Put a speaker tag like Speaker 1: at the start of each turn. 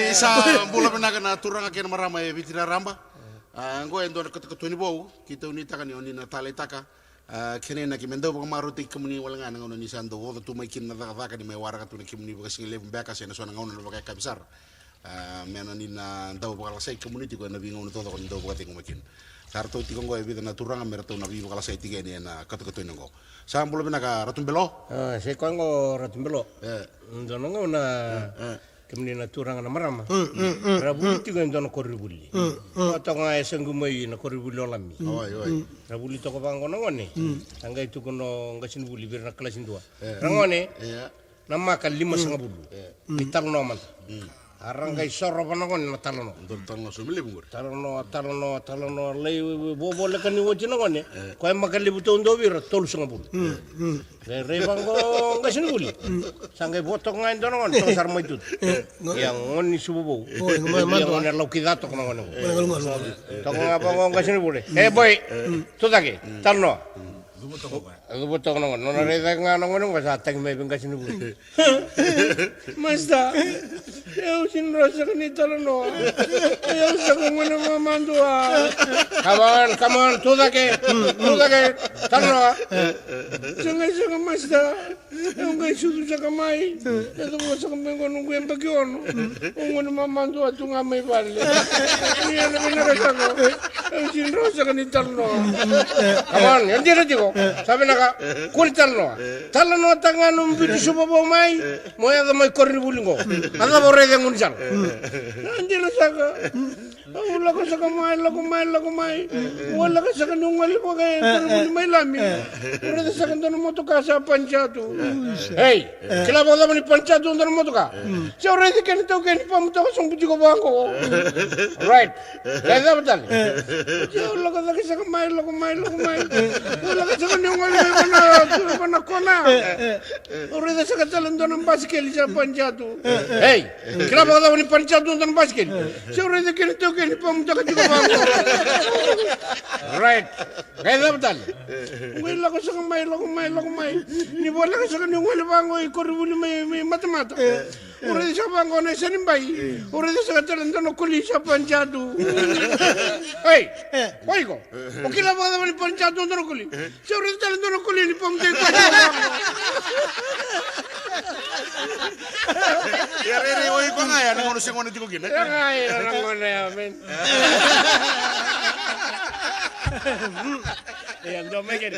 Speaker 1: Isa bula penaga na turang akin marama e vitira ramba. Ngo endo na katuni bau kita unita kan yoni na tale taka. Kene na kimendo ba maruti kumuni wala nga ngono ni sando wo tu mai kin na ka ni mai wara katuni kimuni ba sing leben beka sena sona ngono ba ka besar. Mena ni na ndau ba kala sai community ko na bingono todo kon ndau ba tingo makin. Sarto ti kongo e vida na turang merto na bi ba kala sai tiga ni na katuni ngo. Sambulo penaga ratumbelo.
Speaker 2: Se kongo ratumbelo. Ndono ngona kemni na turang na marama. Rabuli tiga ndono koribuli. Atonga esengumai na koribuli olami.
Speaker 1: Oi.
Speaker 2: Rabuli toko bango ngone. Tangga itu kono ngasin buli bir na kalasin dua. Rangone. Nama kan 5,5 bulu. Ital no man. Arang kai sorro panangon na talono.
Speaker 1: Talono sumili bungur.
Speaker 2: Talono lei bobo le kan ni wojina ngone. Ko em makali buto ndo bir tol sanga bulu. Re bango ngasin buli. Sangai botong ngai ndono ngon tong sarmo itu. Yang ngoni sububo. Yang ngoni laukidato kono ngone. Tong apa ngong ngasin buli. Boy. Tutake. Talno. Buto kono ngon. Nona re ngano ngono ngasa tang me ngasin buli. Masta. Eu sin rasa ni talano. Eu sa ngono mamandua. Come on, tutake. Talno. Sanga masta. Eu ngai sudu sa kamai. Eu mo sa kamai ngono nguen bagyon. Ngono mamandua tunga mai balle. Ni ana mina ka ko. Eu sin rasa ni talano. Come on, yandira digo. Sabe naka kul talno. Talano tangano bidu subobo mai. Moya da mai korri bulingo. Anda borre de ngunjal. Andilo saka. Wala ka saka mai. Wala ka saka nungali ko kay korri mai lami. Ora da saka ndono motoka sa panchatu. Hey, kila boda mani panchatu ndono motoka. Sa ora di ken to ken pamuto ko song bujigo bangko. Right. Kaya betal. Wala ka saka mai. Wala ka saka nungali mana kona. Ora da saka talan ndono basikeli sa panchatu. Hey, kila boda mani panchatu ndono basikeli. Sa ora di ken to ken pamuto ko jigo bangko. Right. Kaya betal. Wala ka saka mai. Ni wala ka saka nungali bango koribuli mai mata. Ora di saka bango na sanimbai. Ora di saka talan ndono kuli sa panchatu. Hey, oigo. O kila boda mani panchatu ndono kuli. Sa ora di talan ndono kuli ni pamuto ko.
Speaker 1: Ya oi ko nga ya ngono sing ngono tigo gine.
Speaker 2: Ya ngono ya men. Ya ndo make it.